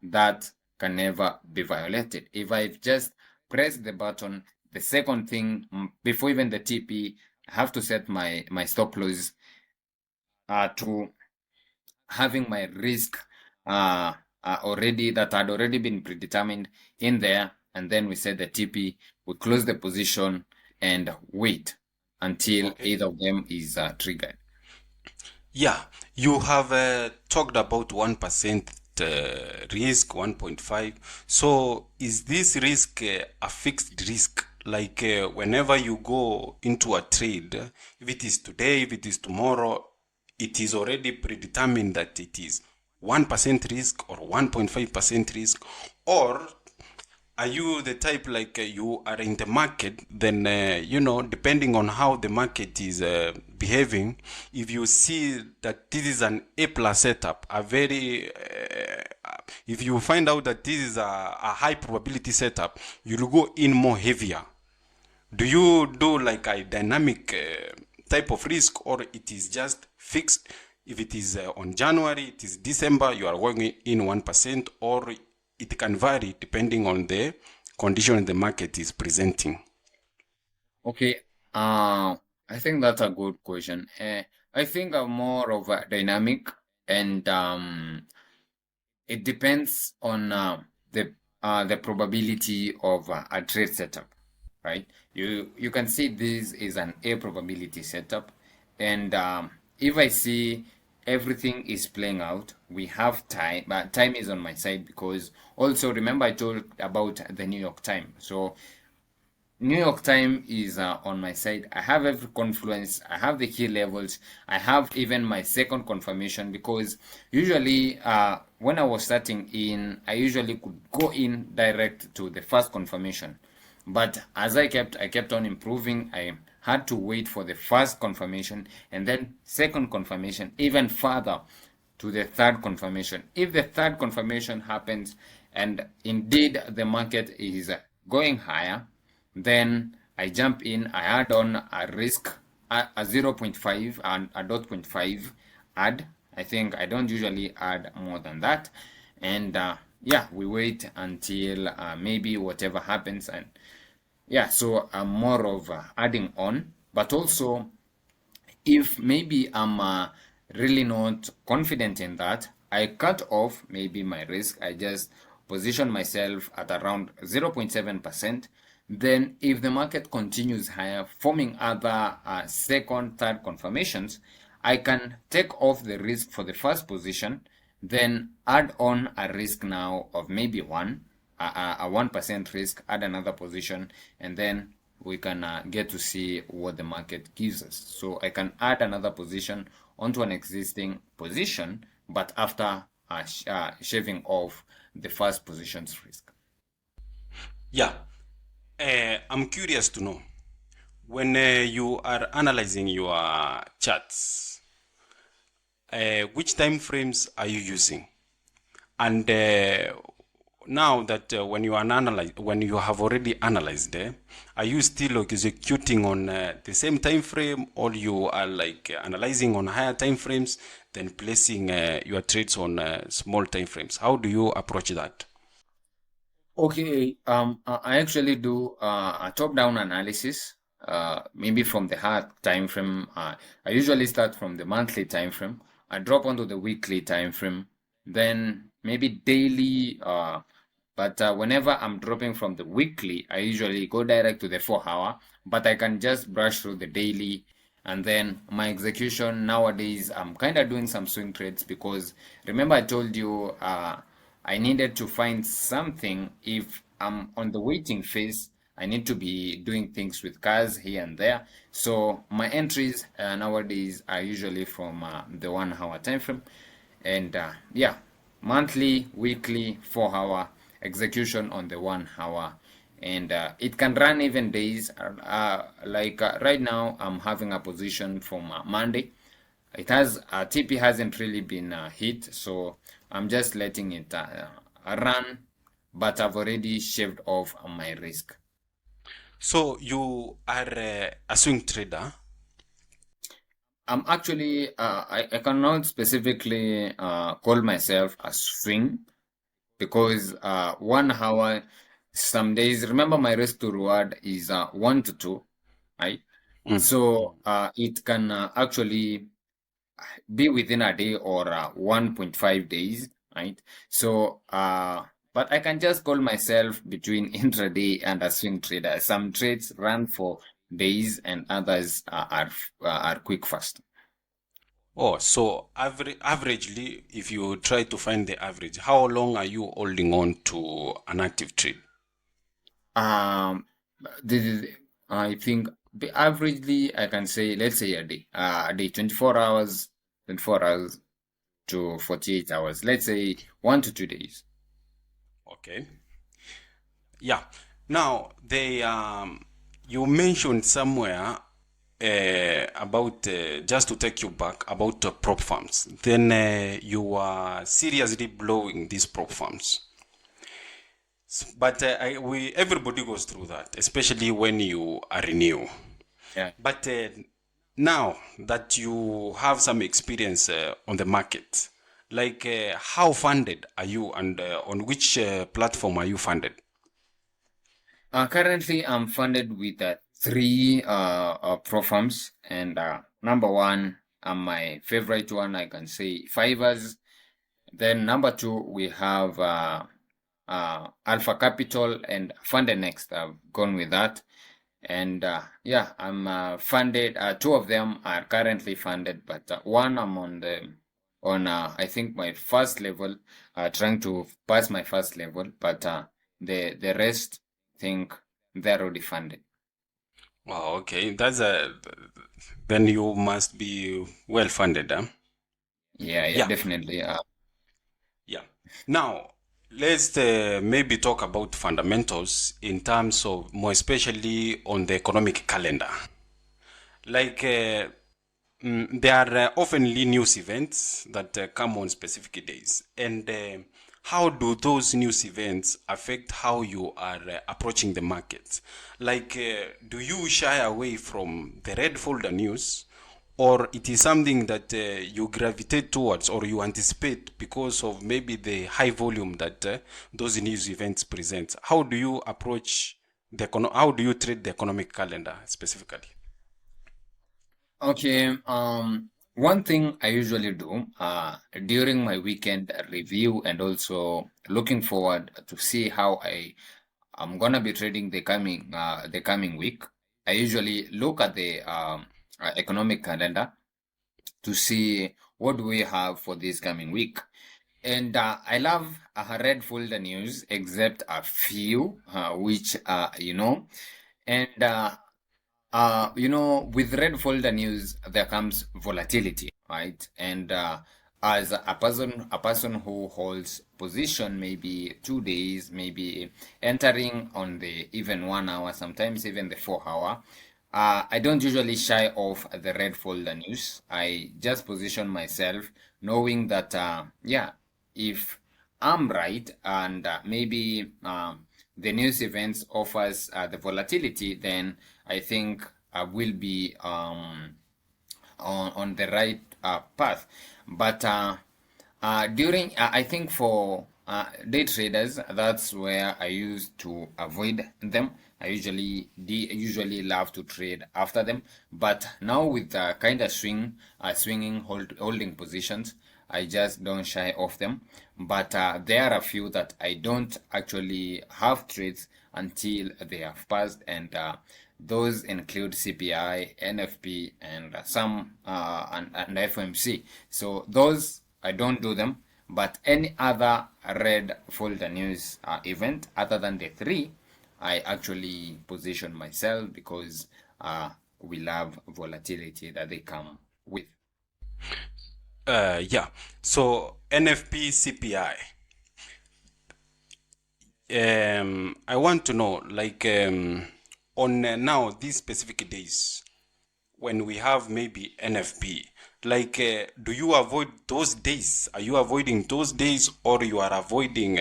that can never be violated. If I've just pressed the button, the second thing, before even the TP, I have to set my stop loss to having my risk already, that had already been predetermined in there. And then we set the TP, we close the position and wait until either of them is triggered. Yeah, you have talked about 1% risk, 1.5. So is this risk a fixed risk? Like whenever you go into a trade, if it is today, if it is tomorrow, it is already predetermined that it is 1% risk or 1.5% risk? Or are you the type like you are in the market, then depending on how the market is behaving, if you see that this is an A plus setup, if you find out that this is a high probability setup, you'll go in more heavier? Do you do like a dynamic type of risk, or it is just fixed? If it is on January, it is December, you are going in 1%, or it can vary depending on the condition the market is presenting. Okay. I think that's a good question. I think I'm more of a dynamic, and it depends on the probability of a trade setup, right? You can see this is an A probability setup, and if I see everything is playing out, we have time, but time is on my side because also remember I told about the New York time. So New York time is on my side. I have every confluence. I have the key levels. I have even my second confirmation because usually when I was starting in, I usually could go in direct to the first confirmation. But as I kept on improving. I had to wait for the first confirmation and then second confirmation, even further to the third confirmation. If the third confirmation happens and indeed the market is going higher, then I jump in, I add on a risk, a 0.5 and a 0.5 add. I think I don't usually add more than that. And yeah, we wait until maybe whatever happens. And yeah, so I'm more of adding on, but also if maybe I'm really not confident in that, I cut off maybe my risk. I just position myself at around 0.7%. Then if the market continues higher, forming other second, third confirmations, I can take off the risk for the first position, then add on a risk now of maybe a 1% risk, add another position, and then we can get to see what the market gives us. So I can add another position onto an existing position, but after shaving off the first position's risk. Yeah. I'm curious to know, when you are analyzing your charts, which time frames are you using? And now that when you have already analyzed, are you still executing on the same time frame, or you are like analyzing on higher time frames, then placing your trades on small time frames? How do you approach that? Okay, I actually do a top-down analysis, maybe from the hard time frame. I usually start from the monthly time frame. I drop onto the weekly time frame, then maybe daily. But whenever I'm dropping from the weekly, I usually go direct to the 4 hour. But I can just brush through the daily, and then my execution nowadays, I'm kind of doing some swing trades because remember I told you. I needed to find something. If I'm on the waiting phase, I need to be doing things with cars here and there. So my entries nowadays are usually from the 1 hour time frame, and yeah, monthly, weekly, 4 hour execution on the 1 hour, and it can run even days. Like right now, I'm having a position from Monday. It has TP hasn't really been hit, so I'm just letting it run, but I've already shaved off my risk. So you are a swing trader. I'm actually I cannot specifically call myself a swing because 1 hour, some days, remember my risk to reward is 1 to 2, right? So it can actually be within a day or 1.5 days, right? So, but I can just call myself between intraday and a swing trader. Some trades run for days and others are quick fast. Oh, so averagely, if you try to find the average, how long are you holding on to an active trade? Um, I think averagely I can say, let's say a day, 24 hours to 48 hours. Let's say 1 to 2 days. Okay. Yeah. Now, you mentioned somewhere about, just to take you back, about prop firms. Then you are seriously blowing these prop firms. But everybody goes through that, especially when you are new. Yeah. But Now that you have some experience on the market, like how funded are you, and on which platform are you funded? Currently, I'm funded with three pro firms, and number one, my favorite one, I can say Fivers. Then number two, we have Alpha Capital and Funded Next. I've gone with that. And yeah, I'm funded. Two of them are currently funded, but one I'm on I think my first level, trying to pass my first level, but the rest think they're already funded. Oh, okay. Then you must be well funded, huh? Yeah, Yeah, definitely. yeah. Now, let's maybe talk about fundamentals in terms of more especially on the economic calendar. Like, there are oftenly news events that come on specific days. And how do those news events affect how you are approaching the market? Like, do you shy away from the red folder news, or it is something that you gravitate towards or you anticipate because of maybe the high volume that those news events present? How do you approach how do you treat the economic calendar specifically? Okay. One thing I usually do during my weekend review and also looking forward to see how I'm gonna be trading the coming week. I usually look at the economic calendar to see what do we have for this coming week. And I love red folder news, except a few, which and with red folder news, there comes volatility, right? And as a person who holds position, maybe 2 days, maybe entering on the even 1 hour, sometimes even the 4 hour, I don't usually shy off the red folder news. I just position myself, knowing that, yeah, if I'm right and maybe the news events offers the volatility, then I think I will be on the right path. But I think for day traders, that's where I used to avoid them. I usually love to trade after them. But now with the kind of holding positions, I just don't shy off them. But there are a few that I don't actually have trades until they have passed, and those include CPI, NFP, and some and FOMC. So those I don't do them. But any other red folder news event other than the three, I actually position myself because we love volatility that they come with. Yeah. So NFP CPI. I want to know, like, on now these specific days when we have maybe NFP, like, do you avoid those days? Are you avoiding those days, or you are avoiding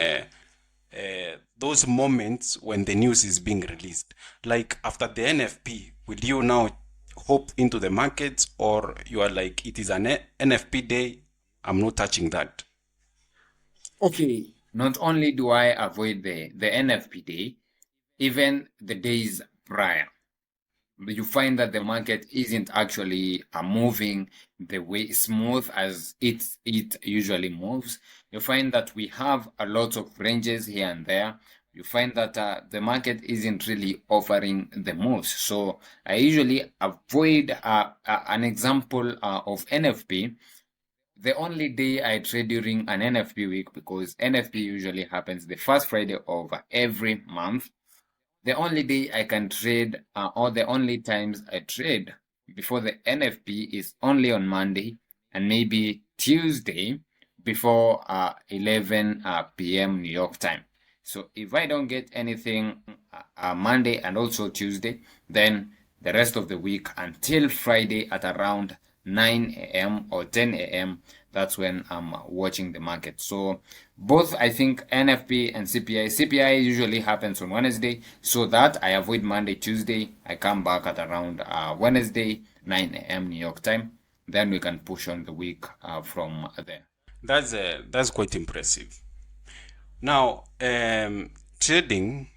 those moments when the news is being released? Like after the NFP, will you now hop into the markets, or you are like, it is an NFP day, I'm not touching that? Okay. Not only do I avoid the NFP day, even the days prior, you find that the market isn't actually moving the way smooth as it usually moves. You find that we have a lot of ranges here and there. You find that the market isn't really offering the most. So I usually avoid an example of NFP. The only day I trade during an NFP week, because NFP usually happens the first Friday of every month. The only day I can trade, or the only times I trade before the NFP, is only on Monday and maybe Tuesday before 11 p.m. New York time. So if I don't get anything Monday and also Tuesday, then the rest of the week until Friday at around 9 a.m. or 10 a.m., that's when I'm watching the market. So both, I think, NFP and CPI. CPI usually happens on Wednesday, so that I avoid Monday, Tuesday. I come back at around Wednesday, 9 a.m. New York time. Then we can push on the week from there. That's quite impressive. Now, trading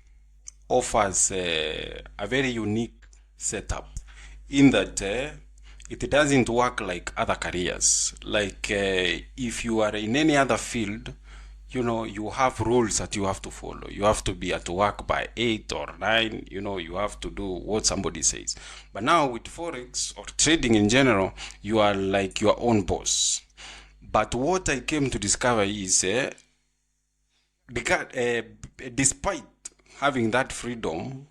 offers a very unique setup in that it doesn't work like other careers. Like if you are in any other field, you have rules that you have to follow. You have to be at work by 8 or 9. You have to do what somebody says. But now with Forex or trading in general, you are like your own boss. But what I came to discover is despite having that freedom,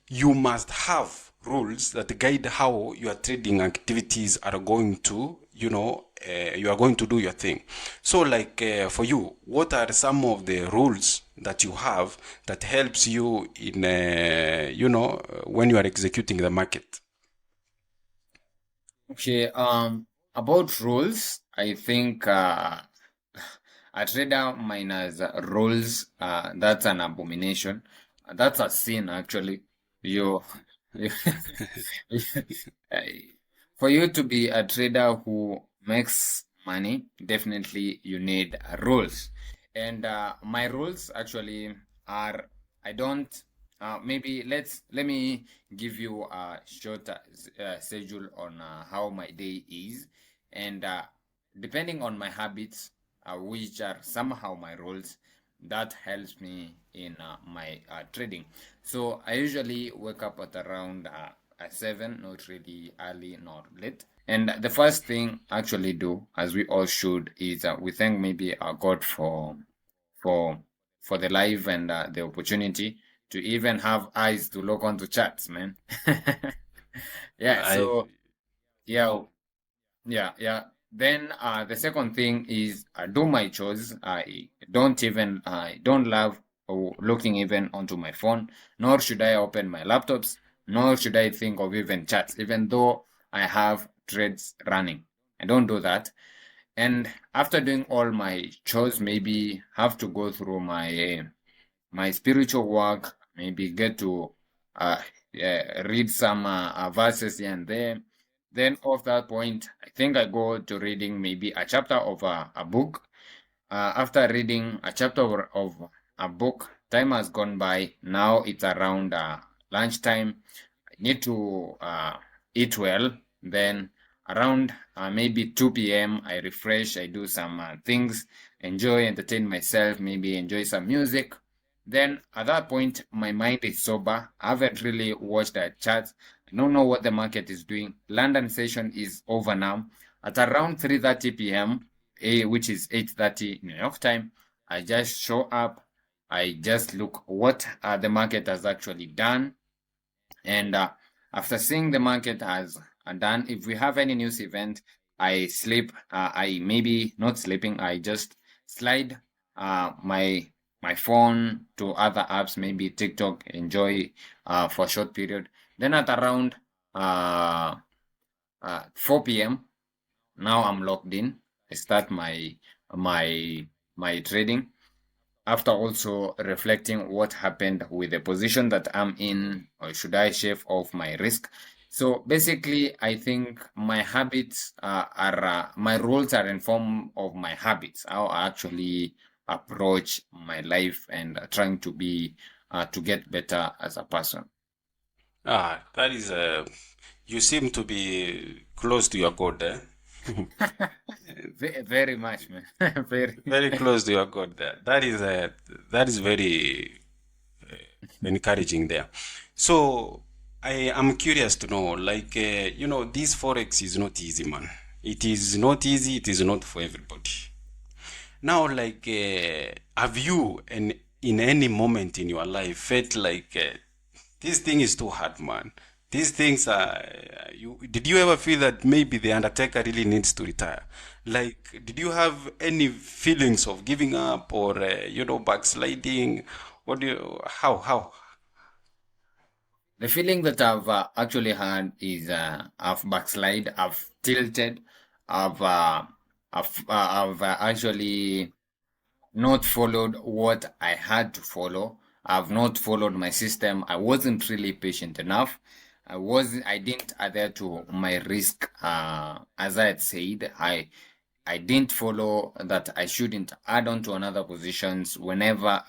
you must have rules that guide how your trading activities are going to, you are going to do your thing. So like for you, what are some of the rules that you have that helps you in, when you are executing the market? Okay, about rules, I think a trader minus rules, that's an abomination. That's a sin, actually. You, you for you to be a trader who makes money, definitely you need rules. And my rules actually are, I don't, maybe let me give you a short schedule on how my day is. And depending on my habits, which are somehow my rules, that helps me in my trading. So I usually wake up at around at 7, not really early nor late. And the first thing I actually do, as we all should, is we thank maybe God for for the life and the opportunity to even have eyes to look onto charts, man. Yeah, I so yeah, yeah. Then the second thing is do my chores. I don't love looking even onto my phone, nor should I open my laptops, nor should I think of even chats, even though I have trades running. I don't do that. And after doing all my chores, maybe have to go through my spiritual work, maybe get to uh, read some verses here and there. Then, off that point, I think I go to reading maybe a chapter of a book. After reading a chapter of a book, time has gone by. Now it's around lunchtime. I need to eat well. Then, around maybe 2 p.m., I refresh, I do some things, enjoy, entertain myself, maybe enjoy some music. Then at that point, my mind is sober. I haven't really watched the charts. I don't know what the market is doing. London session is over now. At around 3:30 p.m., which is 8:30 New York time, I just show up. I just look what the market has actually done. And after seeing the market has done, if we have any news event, I sleep. I maybe not sleeping. I just slide my phone to other apps, maybe TikTok, enjoy for a short period. Then at around 4 p.m., now I'm logged in. I start my my trading after also reflecting what happened with the position that I'm in, or should I shave off my risk. So basically, I think my habits are my rules are in form of my habits, how I actually approach my life and trying to be to get better as a person. that is you seem to be close to your God, eh? Very much, man. Very. Very close to your God there. That is very encouraging there. So I am curious to know, like, this Forex is not easy, man. It is not easy. It is not for everybody. Now, like, have you in any moment in your life felt like this thing is too hard, man? These things are. Did you ever feel that maybe the Undertaker really needs to retire? Like, did you have any feelings of giving up or backsliding? What do you? How? The feeling that I've actually had is I've backslide, I've tilted, I've actually not followed what I had to follow. I've not followed my system. I wasn't really patient enough. I didn't adhere to my risk. As I had said, I didn't follow that I shouldn't add on to another positions whenever,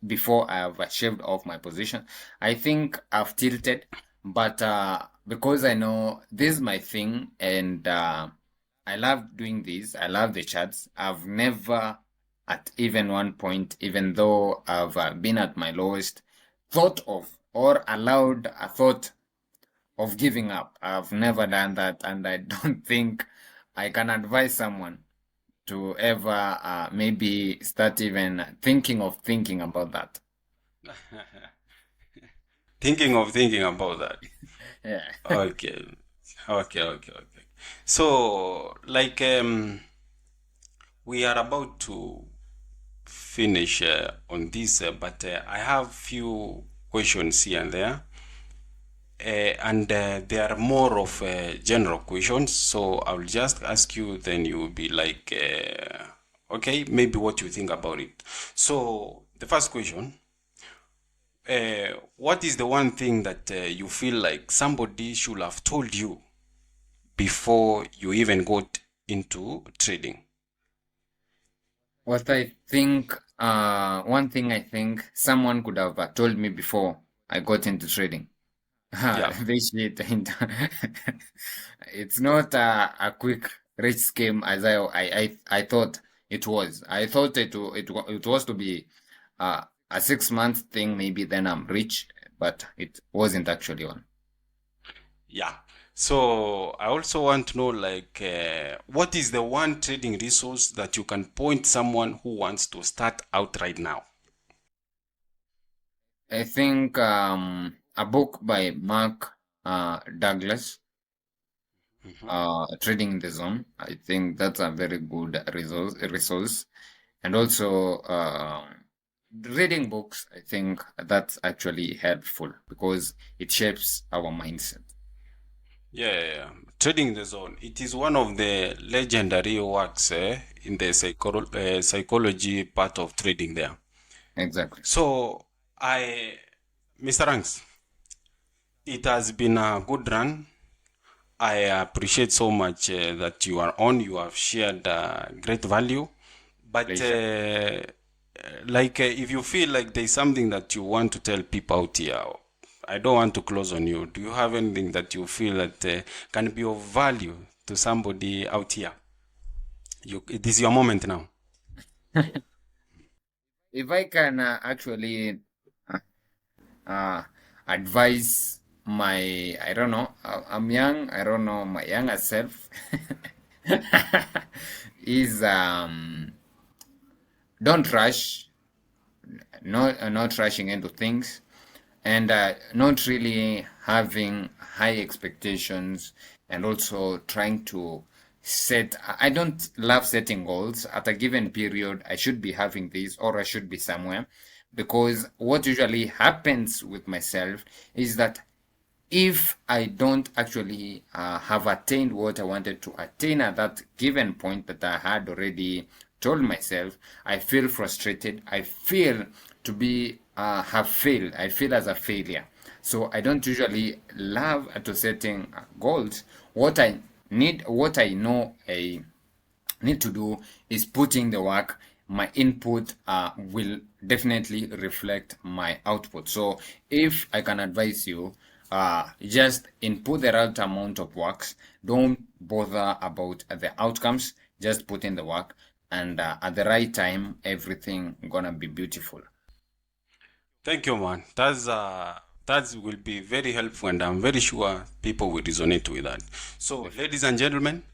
before I have shaved off my position. I think I've tilted, but because I know this is my thing and I love doing this, I love the charts. I've never, at even one point, even though I've been at my lowest, thought of or allowed a thought of giving up. I've never done that, and I don't think I can advise someone to ever maybe start even thinking about that. Thinking about that. Yeah. Okay. Okay. So, like, we are about to finish on this, but I have few questions here and there. And they are more of general questions. So I'll just ask you, then you will be like, okay, maybe what you think about it. So the first question, what is the one thing that you feel like somebody should have told you before you even got into trading? What I think, one thing I think someone could have told me before I got into trading. Yeah. This shit ain't it's not a quick rich scheme as I thought it was. I thought it was to be a 6 month thing, maybe then I'm rich, but it wasn't actually one. Yeah. So I also want to know, like, what is the one trading resource that you can point someone who wants to start out right now? I think a book by Mark Douglas, Mhm. Trading in the Zone. I think that's a very good resource. And also reading books, I think that's actually helpful because it shapes our mindset. Yeah. Trading the Zone. It is one of the legendary works in the psychology part of trading there. Exactly. So, Mr. Ranks, it has been a good run. I appreciate so much that you are on. You have shared great value. But Pleasure. like, if you feel like there's something that you want to tell people out here, I don't want to close on you. Do you have anything that you feel that can be of value to somebody out here? It is your moment now. If I can actually uh, uh, advise I don't know, I'm young, I don't know, my younger self is don't rush, not rushing into things, and not really having high expectations, and also trying to set. I don't love setting goals at a given period. I should be having this or I should be somewhere, because what usually happens with myself is that if I don't actually have attained what I wanted to attain at that given point that I had already told myself, I feel frustrated. I feel to be have failed. I feel as a failure. So I don't usually love to setting goals. What I know I need to do is put in the work. My input will definitely reflect my output. So if I can advise you, just input the right amount of works. Don't bother about the outcomes. Just put in the work, and at the right time, everything gonna be beautiful. Thank you, man. That will be very helpful, and I'm very sure people will resonate with that. So, ladies and gentlemen,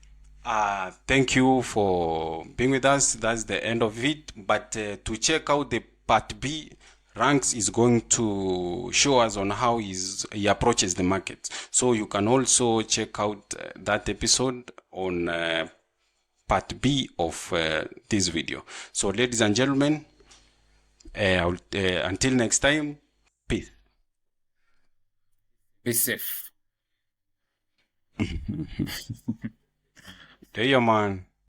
thank you for being with us. That's the end of it. But to check out the part B, Ranks is going to show us on how he approaches the market. So you can also check out that episode on part B of this video. So, ladies and gentlemen, until next time, peace. Be safe. There you man.